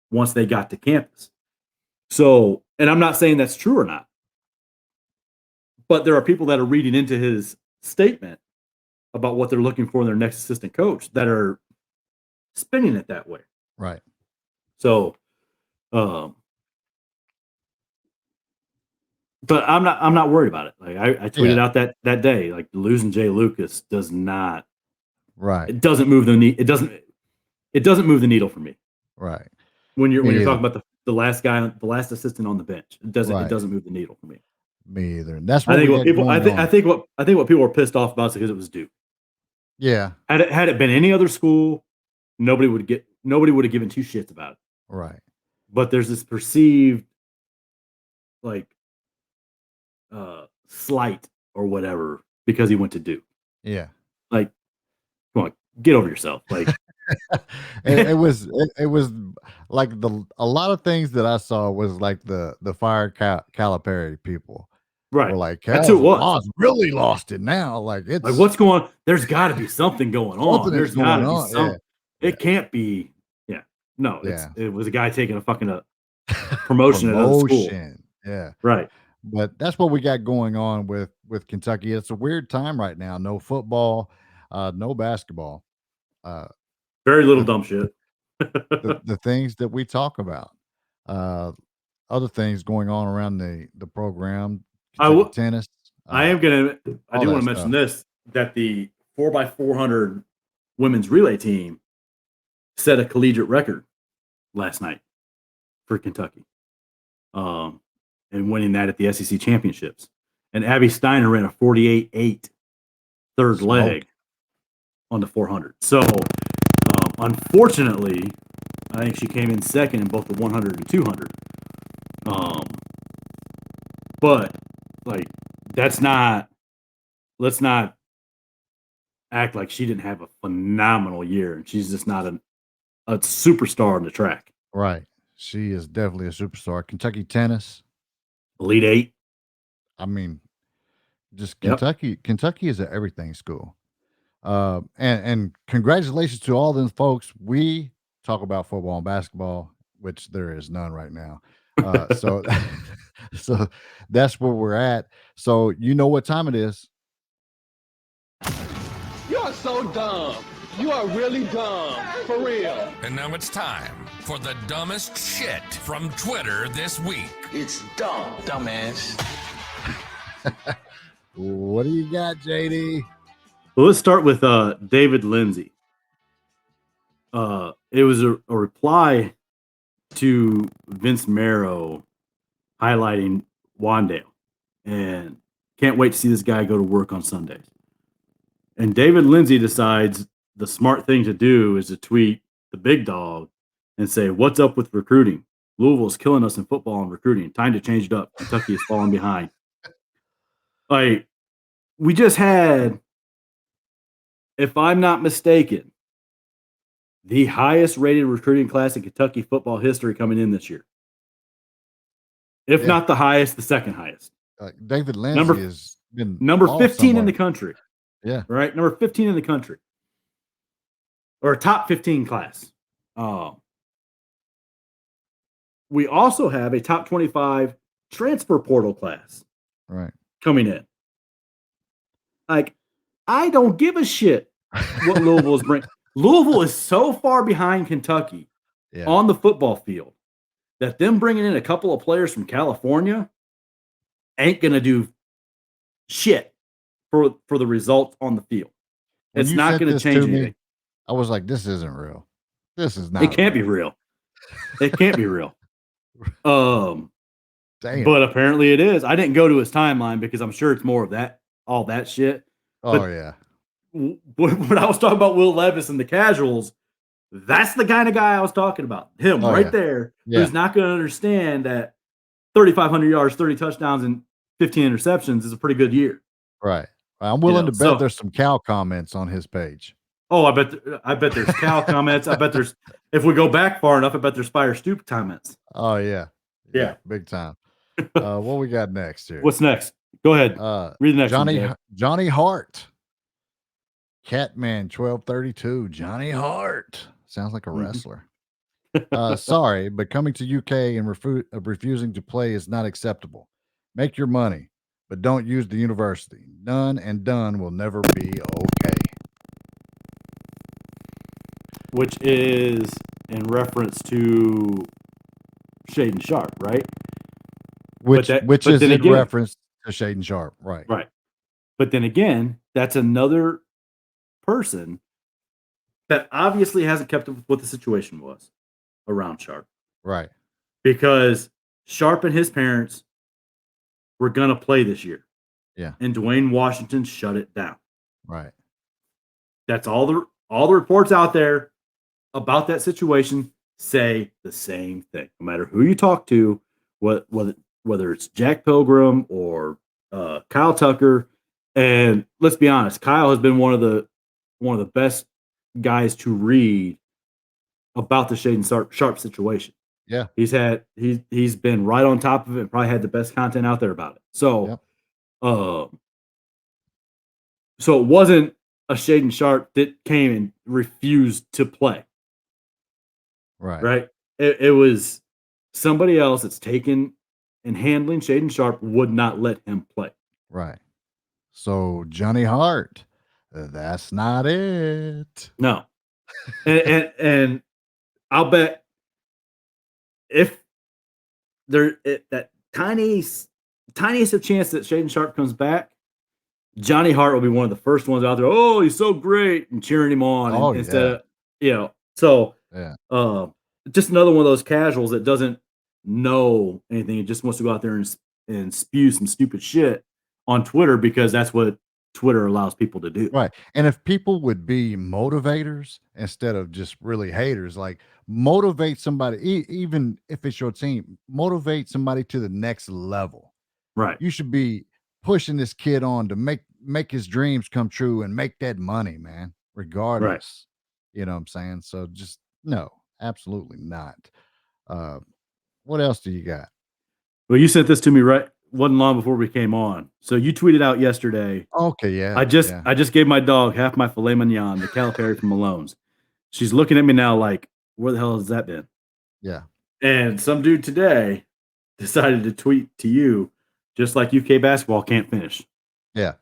once they got to campus. So, and I'm not saying that's true or not, but there are people that are reading into his statement about what they're looking for in their next assistant coach that are spinning it that way. Right. So, but I'm not worried about it. Like I tweeted out that day, like losing Jay Lucas does not. Right. It doesn't move the needle. It doesn't move the needle for me. Right. When you're talking about the last guy, the last assistant on the bench, it doesn't move the needle for me. Me either. And that's what I think what people were pissed off about is because it was Duke. Yeah. Had it been any other school, nobody would have given two shits about it. Right. But there's this perceived slight or whatever because he went to Duke. Yeah. Like, come on, get over yourself. Like it was like a lot of things that I saw was like the fire Calipari people. Right. Were like, that's who it was. Really lost it now. Like it's like what's going on? There's gotta be something going on. There's gotta be something. Yeah. It can't be. Yeah. No, it was a guy taking a fucking promotion at another school. Yeah. Right. But that's what we got going on with Kentucky. It's a weird time right now. No football, no basketball. Very little dumb shit. the things that we talk about. Other things going on around the program. Tennis. I do want to mention this, that the 4x400 women's relay team set a collegiate record last night for Kentucky. And winning that at the SEC championships. And Abby Steiner ran a 48.8 third leg on the 400. So, unfortunately, I think she came in second in both the 100 and 200. But like, let's not act like she didn't have a phenomenal year and she's just not a superstar on the track. Right. She is definitely a superstar. Kentucky tennis. Elite Eight. I mean, just Kentucky. Yep. Kentucky is an everything school. And congratulations to all them folks. We talk about football and basketball, which there is none right now. So that's where we're at. So you know what time it is. You are so dumb. You are really dumb. For real. And now it's time for the dumbest shit from Twitter this week. It's dumb, dumbass. What do you got, JD? Well, let's start with David Lindsay. It was a reply to Vince Marrow highlighting Wandale. And can't wait to see this guy go to work on Sundays. And David Lindsay decides the smart thing to do is to tweet the big dog and say, "What's up with recruiting? Louisville's killing us in football and recruiting. Time to change it up. Kentucky is falling behind." Like, we just had, if I'm not mistaken, the highest rated recruiting class in Kentucky football history coming in this year. If not the highest, the second highest. David Lindsay has been number 15 in the somewhere. country. Yeah. Right? Number 15 in the country. Or a top 15 class. We also have a top 25 transfer portal class Right. coming in. Like, I don't give a shit what Louisville is bringing. Louisville is so far behind Kentucky on the football field that them bringing in a couple of players from California ain't going to do shit for the results on the field. When it's not going to change anything. I was like, this isn't real. This is not. It can't be real. It can't be real. Damn. But apparently it is. I didn't go to his timeline because I'm sure it's more of that, all that shit. Oh, but yeah. When I was talking about Will Levis and the casuals, that's the kind of guy I was talking about. Him there, who's not going to understand that 3,500 yards, 30 touchdowns, and 15 interceptions is a pretty good year. Right. I'm willing to bet there's some Cal comments on his page. Oh, I bet there's Cal comments. I bet there's, if we go back far enough, I bet there's Fire Stoop comments. Oh, yeah. Yeah. Big time. What we got next here? What's next? Go ahead. Read the next one. Johnny Hart. Catman 1232. Johnny Hart. Sounds like a wrestler. Sorry, but coming to UK and refusing to play is not acceptable. Make your money, but don't use the university. None and done will never be okay. Which is in reference to Shaden Sharp, right? Which is in reference to Shaden Sharp, right? Right. But then again, that's another person that obviously hasn't kept up with what the situation was around Sharp. Right. Because Sharp and his parents were going to play this year. Yeah. And Dwayne Washington shut it down. Right. That's all the reports out there about that situation say the same thing. No matter who you talk to, whether it's Jack Pilgrim or Kyle Tucker, and let's be honest, Kyle has been one of the best guys to read about the Shaden Sharp situation. Yeah, he's been right on top of it and probably had the best content out there about it. So, so it wasn't a Shaden Sharp that came and refused to play. Right. It was somebody else that's taken and handling Shaden Sharp would not let him play. Right. So Johnny Hart, that's not it. No. and I'll bet if that tiniest of chance that Shaden Sharp comes back, Johnny Hart will be one of the first ones out there. Oh, he's so great, and cheering him on instead of So just another one of those casuals that doesn't know anything. It just wants to go out there and spew some stupid shit on Twitter because that's what Twitter allows people to do. Right. And if people would be motivators instead of just really haters, like motivate somebody, even if it's your team, motivate somebody to the next level. Right. You should be pushing this kid on to make his dreams come true and make that money, man, regardless. Right. You know what I'm saying? So just no, absolutely not. What else do you got? Well, you sent this to me wasn't long before we came on. So you tweeted out yesterday. Okay, yeah. I just gave my dog half my filet mignon, the Calipari from Malone's. She's looking at me now like, where the hell has that been? Yeah. And some dude today decided to tweet to you, just like UK basketball can't finish. Yeah.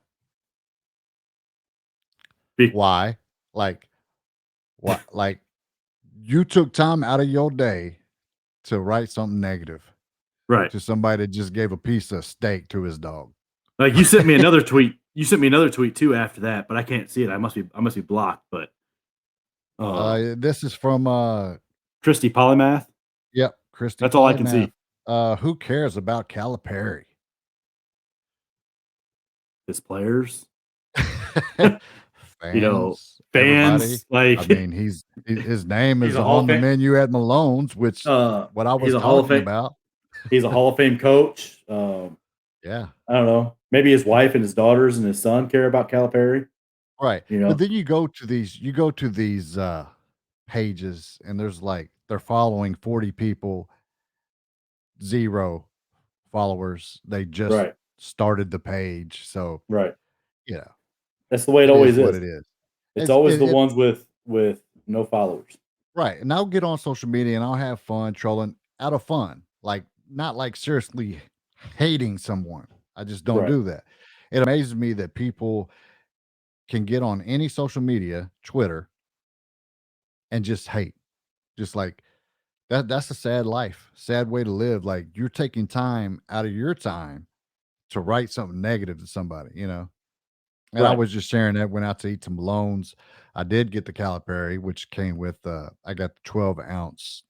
Why? Like, what? Like, you took time out of your day to write something negative. Right. To somebody that just gave a piece of steak to his dog. Like you sent me another tweet. You sent me another tweet too after that, but I can't see it. I must be blocked. But this is from Christy Polymath. Yep, Christy. That's all I can see. Who cares about Calipari? His players. Fans, fans. Like, I mean, his name is on the menu at Malone's, which what I was talking about. He's a Hall of Fame coach. Yeah. I don't know. Maybe his wife and his daughters and his son care about Calipari. Right. You But know, then you go to these pages and there's like they're following 40 people, 0 followers. They just right, started the page. So, right. you know, That's the way it it is always what is. it is. It's It's always it, the it ones with no followers. right. And I'll get on social media and I'll have fun trolling out of fun. Like not like seriously hating someone. I just don't Right. do that. It amazes me that people can get on any social media, Twitter, and just hate. Just like that's a sad life, sad way to live. Like you're taking time out of your time to write something negative to somebody, you know. And I Right. was just sharing that. Went out to eat some Malone's. I did get the Calipari, which came with I got the 12-ounce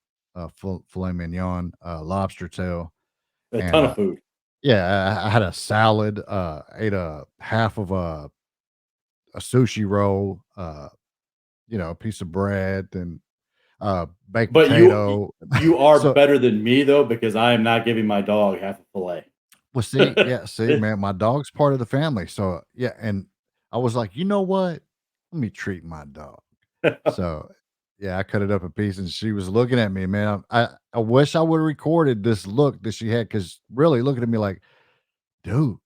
filet mignon, lobster tail, A and ton of food. yeah, I had a salad. Ate a half of a sushi roll. A piece of bread and baked But potato. you are So better than me though, because I am not giving my dog half a fillet. well, see, man, my dog's part of the family. So yeah, and I was like, you know what? Let me treat my dog. So yeah, I cut it up a piece, and she was looking at me, man. I wish I would have recorded this look that she had, because really looking at me like, dude,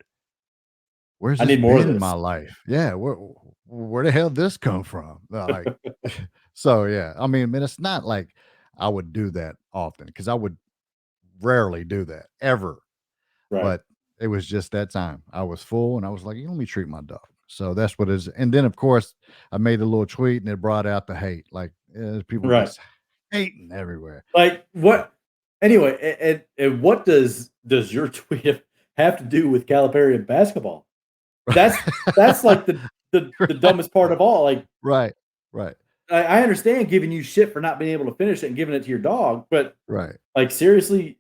where's I this need more of been in my this. life? Yeah, where the hell did this come from? Like, so yeah, I mean, man, it's not like I would do that often because I would rarely do that ever. Right. But it was just that time. I was full and I was like, "You let me treat my dog." So that's what it is. And then of course I made a little tweet and it brought out the hate. Like people Right. just hating everywhere. Like what? Anyway, and what does your tweet have to do with Calipari and basketball? That's that's like the Right. dumbest part of all. Like Right. Right. I understand giving you shit for not being able to finish it and giving it to your dog, but Right. like seriously,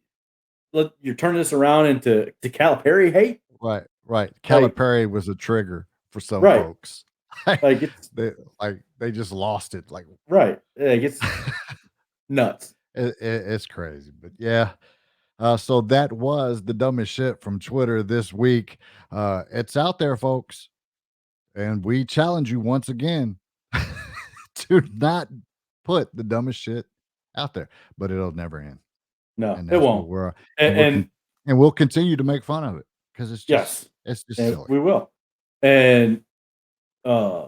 you're turning this around into Calipari hate. Right. Right. Like Calipari was a trigger for some right, folks. like it's they they just lost it. Like right, like it's nuts. it's crazy. But yeah. So that was the dumbest shit from Twitter this week. It's out there, folks. And we challenge you once again to not put the dumbest shit out there, but it'll never end. No, And it that's what won't. we're And, and we're and and we'll continue to make fun of it because yes, it's just and silly. we will. And uh,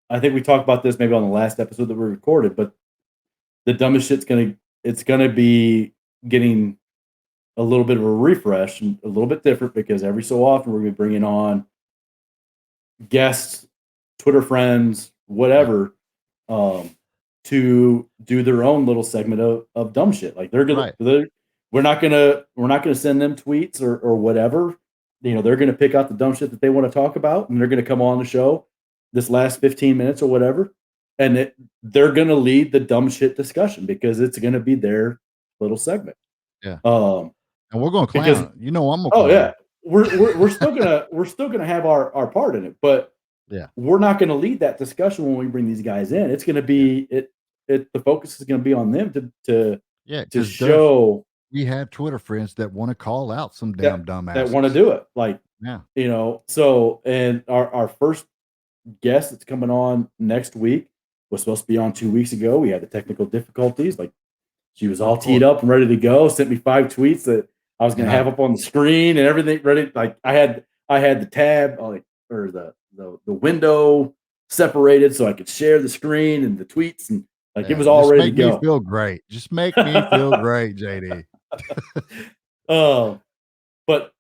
I think we talked about this maybe on the last episode that we recorded, but the dumbest shit's gonna be getting a little bit of a refresh and a little bit different because every so often we're gonna be bringing on guests, Twitter friends, Yeah. whatever, um, to do their own little segment of dumb shit. Like Right. we're not gonna send them tweets or whatever. You know, they're gonna pick out the dumb shit that they want to talk about, and they're gonna come on the show this last 15 minutes or whatever, and they're gonna lead the dumb shit discussion because it's gonna be their little segment. Yeah. Um, And we're gonna because clown. You know I'm gonna oh clown. yeah, we're still gonna have our part in it, but Yeah. we're not going to lead that discussion when we bring these guys in. It's going to Yeah. be the focus is going to be on them Yeah. to Because show we have Twitter friends that want to call out some damn that want to dumbasses. do it. Like, Yeah. so and our first guest that's coming on next week was supposed to be on 2 weeks ago. We had the technical difficulties. Like she was all Of teed course. up and ready to go. Sent me 5 tweets that I was going to And have up on the screen and everything ready. Like I had the tab like or the window separated so I could share the screen and the tweets and like it yeah, was all just ready to make me go. feel great. Just make me feel great, JD. Um, but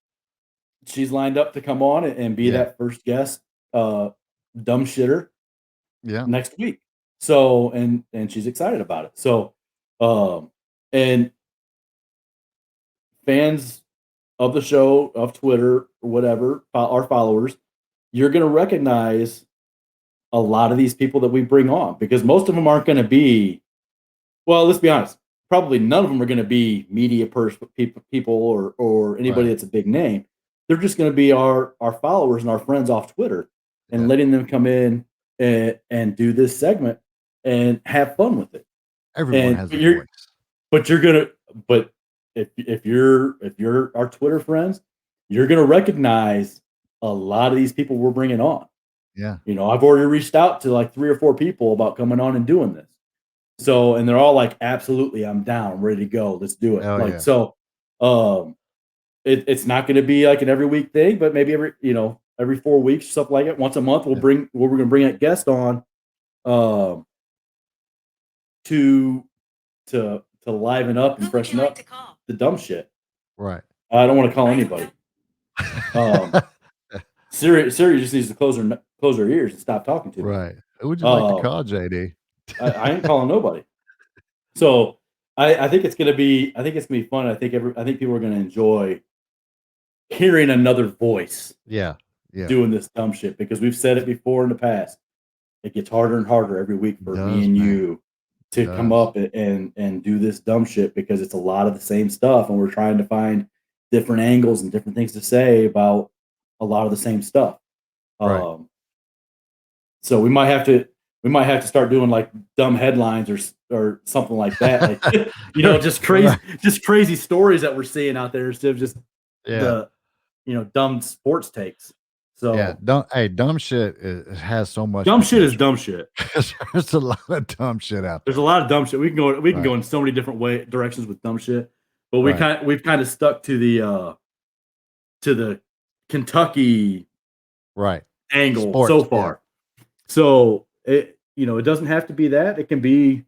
she's lined up to come on and be Yeah. that first guest, dumb shitter Yeah. next week. So and she's excited about it. So and fans of the show, of Twitter, or whatever, our followers, you're gonna recognize a lot of these people that we bring on because most of them aren't gonna be well, let's be honest, probably none of them are gonna be media people or anybody Right. that's a big name. They're just gonna be our followers and our friends off Twitter and Yeah. letting them come in and do this segment and have fun with it. Everyone And has a voice. but you're gonna but if you're our Twitter friends, you're going to recognize a lot of these people we're bringing on. Yeah. I've already reached out to like 3 or 4 people about coming on and doing this. So, and they're all like, absolutely, I'm down, I'm ready to go. Let's do it. Hell yeah. So, it's not going to be like an every week thing, but maybe every 4 weeks, something like it. Once a month, we're going to bring a guest on, to liven up and freshen up the dumb shit. Right. I don't want to call anybody. Siri just needs to close her ears and stop talking to me. Right. Who would you like to call, JD? I ain't calling nobody. So I think it's gonna be fun. I think people are gonna enjoy hearing another voice. Yeah. Doing this dumb shit, because we've said it before in the past. It gets harder and harder every week for me and you to come up and do this dumb shit, because it's a lot of the same stuff, and we're trying to find different angles and different things to say about a lot of the same stuff. Right. So we might have to start doing like dumb headlines or something like that, like just crazy stories that we're seeing out there instead of just the dumb sports takes. So dumb shit has so much. Dumb shit is dumb shit. There's a lot of dumb shit out there. There's a lot of dumb shit. We can go in so many different directions with dumb shit, but we've kind of stuck to the Kentucky angle so far. Yeah. So it doesn't have to be that. It can be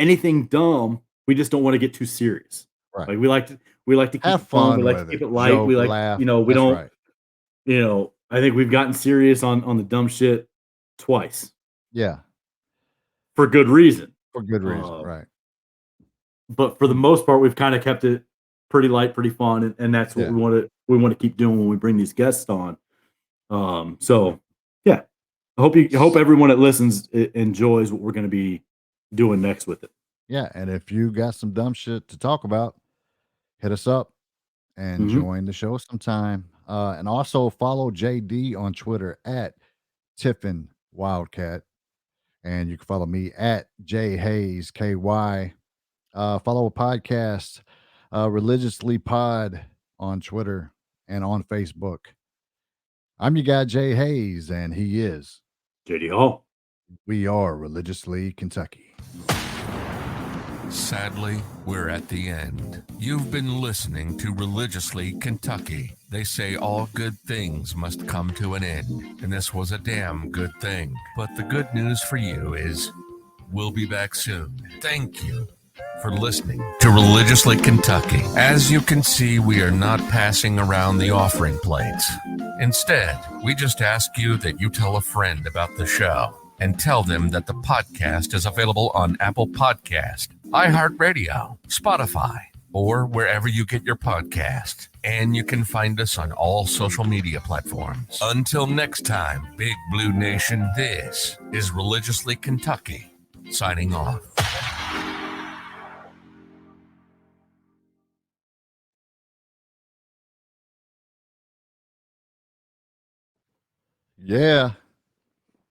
anything dumb. We just don't want to get too serious. Right. Like we like to keep have it fun. fun. We like to keep it light. We like laugh. We don't. Right. I think we've gotten serious on the dumb shit twice. Yeah. For good reason. Right. But for the most part, we've kind of kept it pretty light, pretty fun, and that's what we want to keep doing when we bring these guests on. So yeah, I hope everyone that listens enjoys what we're going to be doing next with it. Yeah, and if you got some dumb shit to talk about, hit us up and join the show sometime. And also follow JD on Twitter at Tiffin Wildcat. And you can follow me at J Hayes KY. Follow a podcast, Religiously Pod on Twitter and on Facebook. I'm your guy Jay Hayes, and he is JD Hall. We are Religiously Kentucky. Sadly, we're at the end. You've been listening to Religiously Kentucky. They say all good things must come to an end, and this was a damn good thing. But the good news for you is we'll be back soon. Thank you for listening to Religiously Kentucky. As you can see, we are not passing around the offering plates. Instead, we just ask you that you tell a friend about the show and tell them that the podcast is available on Apple Podcast, iHeartRadio, Spotify, or wherever you get your podcast. And you can find us on all social media platforms. Until next time, Big Blue Nation, this is Religiously Kentucky, signing off. Yeah.